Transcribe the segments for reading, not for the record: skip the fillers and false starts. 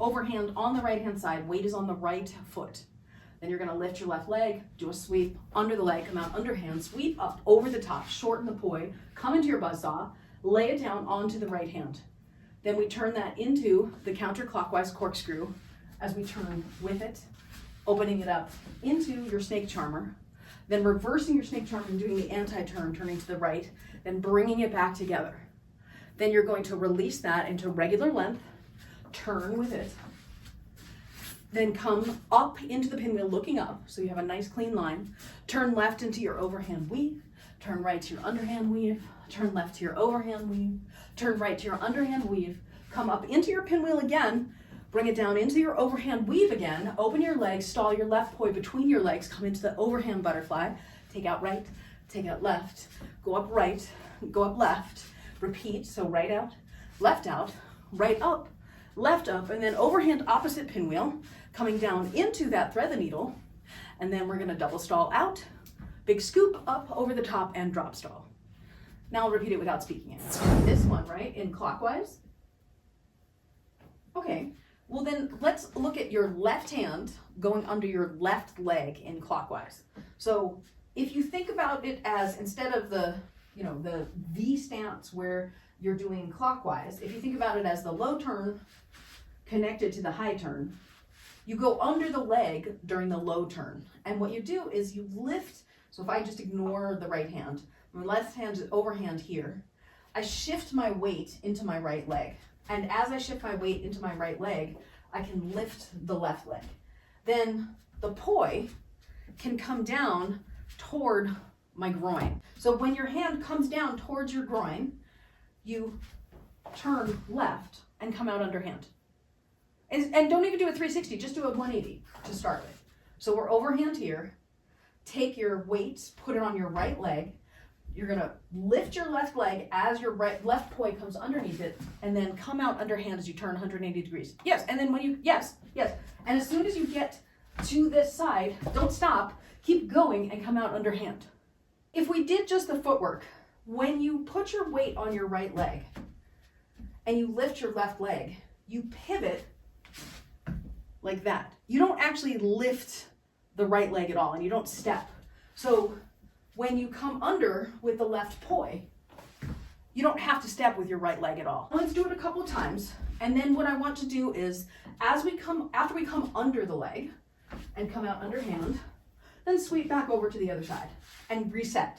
overhand on the right-hand side, weight is on the right foot. Then you're gonna lift your left leg, do a sweep under the leg, come out underhand, sweep up over the top, shorten the poi, come into your buzzsaw, lay it down onto the right hand. Then we turn that into the counterclockwise corkscrew as we turn with it, opening it up into your snake charmer, then reversing your snake charmer and doing the anti-turn, turning to the right, then bringing it back together. Then you're going to release that into regular length, turn with it, then come up into the pinwheel looking up, so you have a nice clean line, turn left into your overhand weave, turn right to your underhand weave, turn left to your overhand weave, turn right to your underhand weave, come up into your pinwheel again, bring it down into your overhand weave again, open your legs, stall your left poi between your legs, come into the overhand butterfly, take out right, take out left, go up right, go up left, repeat, so right out, right up, left up, and then overhand opposite pinwheel, coming down into that thread the needle, and then we're gonna double stall out, big scoop up over the top and drop stall. Now I'll repeat it without speaking it. This one, right, in clockwise. Okay, well then let's look at your left hand going under your left leg in clockwise. So if you think about it as, instead of the V stance where you're doing clockwise, if you think about it as the low turn connected to the high turn, you go under the leg during the low turn. And what you do is you lift, so if I just ignore the right hand, my left hand is overhand here, I shift my weight into my right leg. And as I shift my weight into my right leg, I can lift the left leg. Then the poi can come down toward my groin. So when your hand comes down towards your groin, you turn left and come out underhand. And don't even do a 360, just do a 180 to start with. So we're overhand here, take your weights, put it on your right leg, you're gonna lift your left leg as your left poi comes underneath it, and then come out underhand as you turn 180 degrees. Yes, and then when you, yes. And as soon as you get to this side, don't stop, keep going and come out underhand. If we did just the footwork, when you put your weight on your right leg and you lift your left leg, you pivot like that. You don't actually lift the right leg at all, and you don't step. So when you come under with the left poi, you don't have to step with your right leg at all. Let's do it a couple of times. And then what I want to do is, after we come under the leg and come out underhand, then sweep back over to the other side and reset.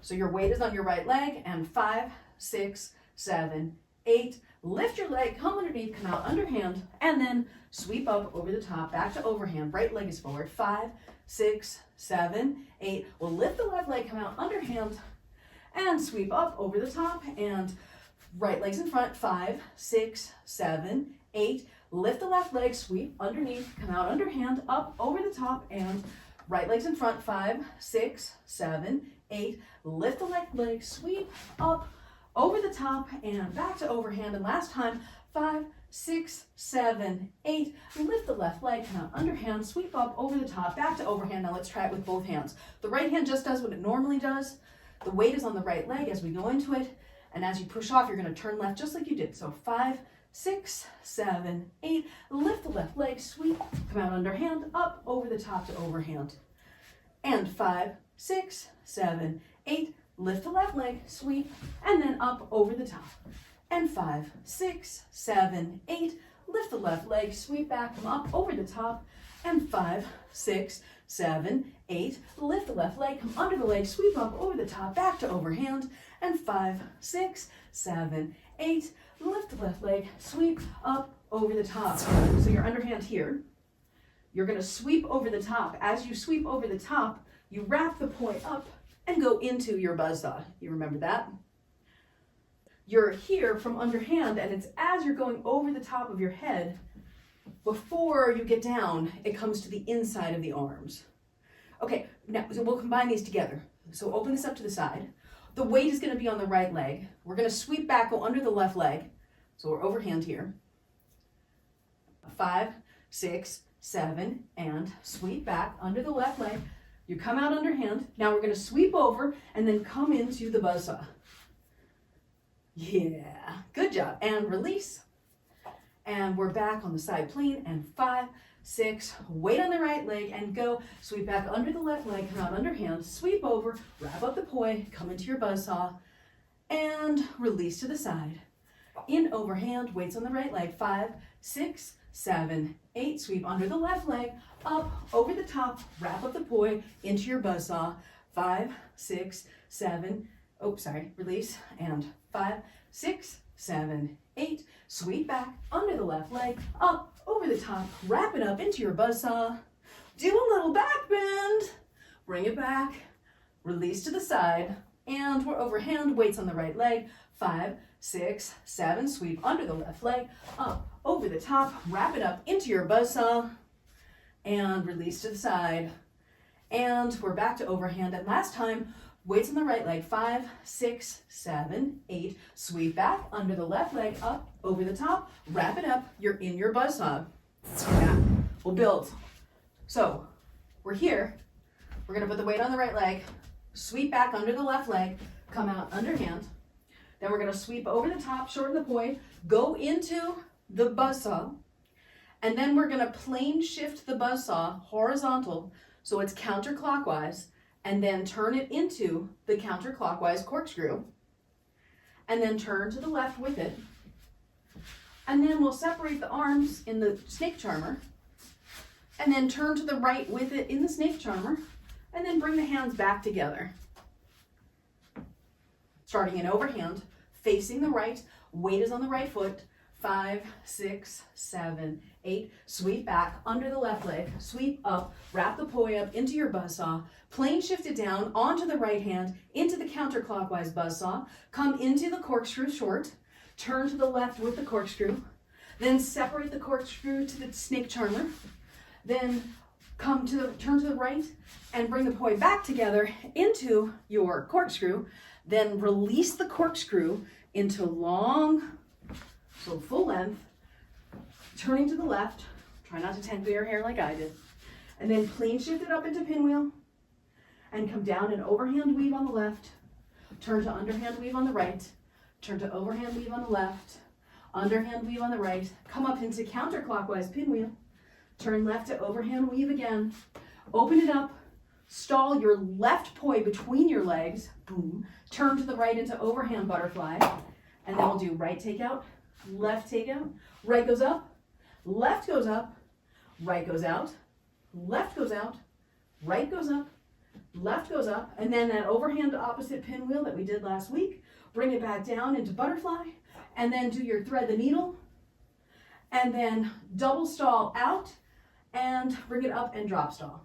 So your weight is on your right leg, and 5, 6, 7, 8, lift your leg, come underneath, come out underhand, and then sweep up over the top, back to overhand, right leg is forward, 5, 6, 7, 8. We'll lift the left leg, come out underhand, and sweep up over the top, and right leg's in front, 5, 6, 7, 8. Lift the left leg, sweep underneath, come out underhand, up over the top, and right leg's in front, 5, 6, 7, 8. Lift the left leg, sweep up over the top, and back to overhand. And last time, 5, 6, 7, 8. Lift the left leg, come out underhand, sweep up over the top, back to overhand. Now let's try it with both hands. The right hand just does what it normally does. The weight is on the right leg as we go into it. And as you push off, you're going to turn left just like you did. So 5, 6, 7, 8. Lift the left leg, sweep, come out underhand, up over the top to overhand. And 5, 6, 7, 8. Lift the left leg, sweep, and then up over the top. And 5, 6, 7, 8. Lift the left leg, sweep back, come up over the top. And 5, 6, 7, 8. Lift the left leg, come under the leg, sweep up over the top, back to overhand. And 5, 6, 7, 8. Lift the left leg, sweep up over the top. So you're underhand here. You're going to sweep over the top. As you sweep over the top, you wrap the poi up and go into your buzzsaw. You remember that? You're here from underhand, and it's as you're going over the top of your head, before you get down, it comes to the inside of the arms. Okay, now so we'll combine these together. So open this up to the side. The weight is going to be on the right leg. We're going to sweep back, go under the left leg. So we're overhand here. 5, 6, 7, and sweep back under the left leg. You come out underhand. Now we're going to sweep over and then come into the buzzsaw. Yeah, good job. And release. and we're back on the side plane, and 5, 6, weight on the right leg, and go. Sweep back under the left leg, come out underhand, sweep over, wrap up the poi, come into your buzzsaw, and release to the side. In overhand, weights on the right leg, 5, 6, 7, 8, sweep under the left leg, up, over the top, wrap up the poi, into your buzzsaw, 5, 6, 7, release, and 5, 6, 7, 8, sweep back, under the left leg, up, over the top, wrap it up into your buzzsaw, do a little back bend, bring it back, release to the side, and we're overhand, weights on the right leg, 5, 6, 7, sweep under the left leg, up, over the top, wrap it up into your buzzsaw, and release to the side. And we're back to overhand, and last time, weights on the right leg, 5, 6, 7, 8, sweep back, under the left leg, up, over the top, wrap it up, you're in your buzzsaw. Back. We'll build. So, we're here, we're gonna put the weight on the right leg, sweep back under the left leg, come out underhand, then we're gonna sweep over the top, shorten the poi, go into the buzzsaw, and then we're gonna plane shift the buzzsaw horizontal, so it's counterclockwise, and then turn it into the counterclockwise corkscrew, and then turn to the left with it, and then we'll separate the arms in the snake charmer, and then turn to the right with it in the snake charmer, and then bring the hands back together. Starting in overhand, facing the right, weight is on the right foot, 5, 6, 7, 8, sweep back under the left leg, sweep up, wrap the poi up into your buzzsaw, plane shift it down onto the right hand, into the counterclockwise buzzsaw, come into the corkscrew short, turn to the left with the corkscrew, then separate the corkscrew to the snake charmer, then turn to the right and bring the poi back together into your corkscrew, then release the corkscrew into long, so full length, turning to the left, try not to tangle your hair like I did, and then plane shift it up into pinwheel, and come down and overhand weave on the left, turn to underhand weave on the right, turn to overhand weave on the left, underhand weave on the right, come up into counterclockwise pinwheel, turn left to overhand weave again, open it up, stall your left poi between your legs, boom, turn to the right into overhand butterfly, and then we'll do right takeout, left takeout, right goes up, left goes up, right goes out, left goes out, right goes up, left goes up, and then that overhand opposite pinwheel that we did last week, bring it back down into butterfly, and then do your thread the needle, and then double stall out, and bring it up and drop stall.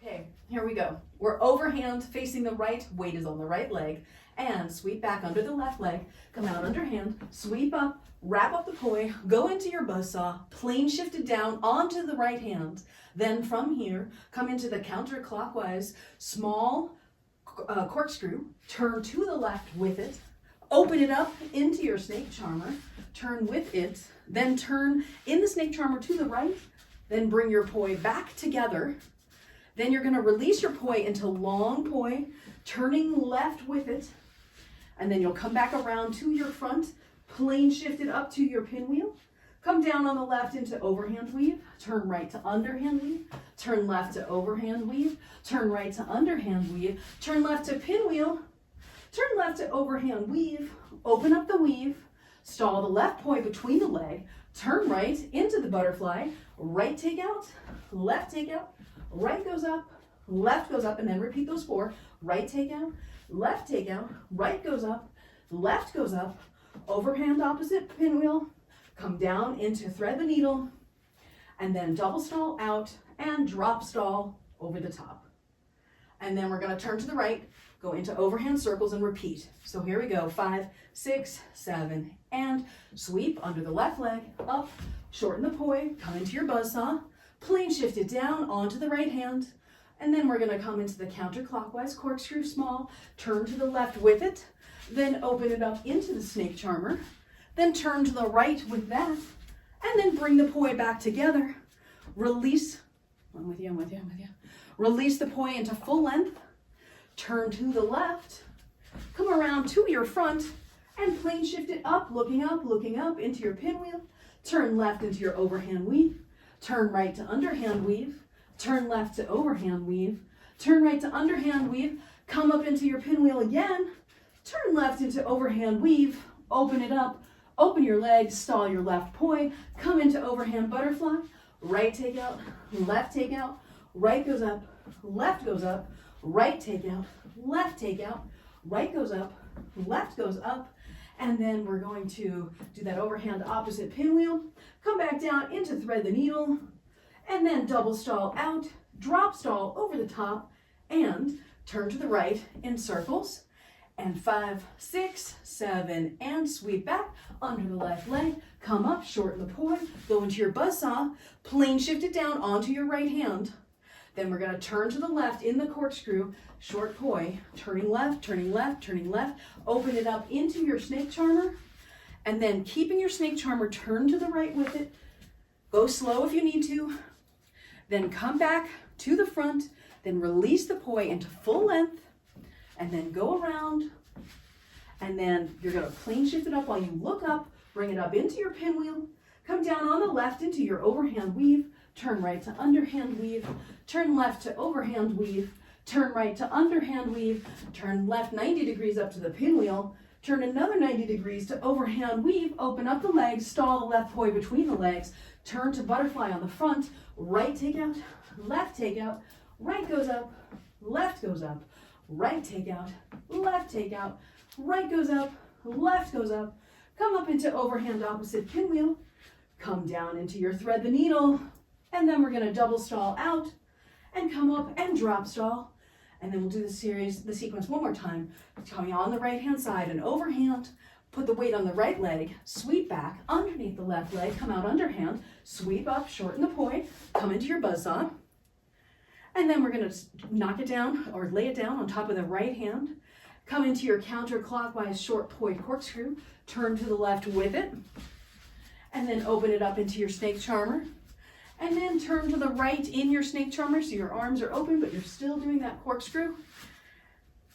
Okay, here we go. We're overhand facing the right, weight is on the right leg, and sweep back under the left leg, come out underhand, sweep up, wrap up the poi, go into your buzzsaw, plane shift it down onto the right hand, then from here, come into the counterclockwise small corkscrew, turn to the left with it, open it up into your snake charmer, turn with it, then turn in the snake charmer to the right, then bring your poi back together. Then you're going to release your poi into long poi, turning left with it, and then you'll come back around to your front, plane shift it up to your pinwheel, come down on the left into overhand weave, turn right to underhand weave, turn left to overhand weave, turn right to underhand weave, turn left to pinwheel, turn left to overhand weave, open up the weave, stall the left poi between the leg, turn right into the butterfly, right takeout, left takeout, right goes up, left goes up, and then repeat those 4. Right takeout, right goes up, left goes up, overhand opposite pinwheel, come down into thread the needle, and then double stall out and drop stall over the top. And then we're going to turn to the right, go into overhand circles and repeat. So here we go, 5, 6, 7, and sweep under the left leg, up, shorten the poi, come into your buzzsaw, plane shift it down onto the right hand, and then we're going to come into the counterclockwise corkscrew small, turn to the left with it, then open it up into the snake charmer, then turn to the right with that, and then bring the poi back together, release, I'm with you, release the poi into full length, turn to the left, come around to your front, and plane shift it up, looking up into your pinwheel, turn left into your overhand weave, turn right to underhand weave, turn left to overhand weave, turn right to underhand weave, come up into your pinwheel again, turn left into overhand weave, open it up, open your legs, stall your left poi, come into overhand butterfly, right takeout, left takeout, right goes up, left goes up, right takeout, left takeout, right goes up, left goes up, and then we're going to do that overhand opposite pinwheel, come back down into thread the needle, and then double stall out, drop stall over the top, and turn to the right in circles, and 5, 6, 7, and sweep back under the left leg, come up, shorten the poi, go into your buzzsaw, plane shift it down onto your right hand. Then we're gonna turn to the left in the corkscrew, short poi, turning left, turning left, turning left, open it up into your snake charmer, and then keeping your snake charmer, turn to the right with it, go slow if you need to, then come back to the front, then release the poi into full length, and then go around, and then you're gonna plane shift it up while you look up, bring it up into your pinwheel, come down on the left into your overhand weave, turn right to underhand weave, turn left to overhand weave, turn right to underhand weave, turn left 90 degrees up to the pinwheel, turn another 90 degrees to overhand weave, open up the legs, stall the left poi between the legs, turn to butterfly on the front, right takeout, right goes up, left goes up, right takeout, right goes up, left goes up, come up into overhand opposite pinwheel, come down into your thread the needle, and then we're gonna double stall out and come up and drop stall. And then we'll do the sequence one more time. Coming on the right hand side and overhand, put the weight on the right leg, sweep back underneath the left leg, come out underhand, sweep up, shorten the poi, come into your buzzsaw. And then we're gonna knock it down or lay it down on top of the right hand, come into your counterclockwise short poi corkscrew, turn to the left with it, and then open it up into your snake charmer. And then turn to the right in your snake charmer so your arms are open, but you're still doing that corkscrew.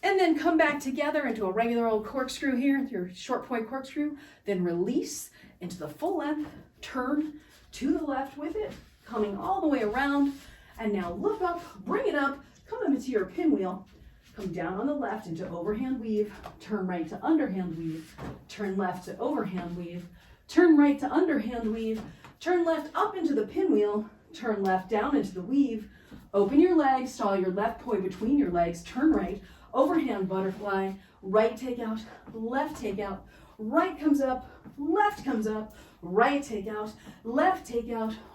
And then come back together into a regular old corkscrew here, your short poi corkscrew. Then release into the full length, turn to the left with it, coming all the way around. And now look up, bring it up, come up into your pinwheel, come down on the left into overhand weave, turn right to underhand weave, turn left to overhand weave, turn right to underhand weave, turn left up into the pinwheel, turn left down into the weave, open your legs, stall your left poi between your legs, turn right, overhand butterfly, right takeout, right comes up, left comes up, right takeout,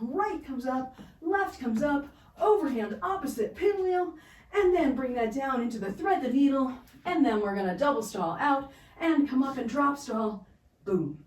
right comes up, left comes up, overhand opposite pinwheel, and then bring that down into the thread the needle, and then we're gonna double stall out and come up and drop stall, boom.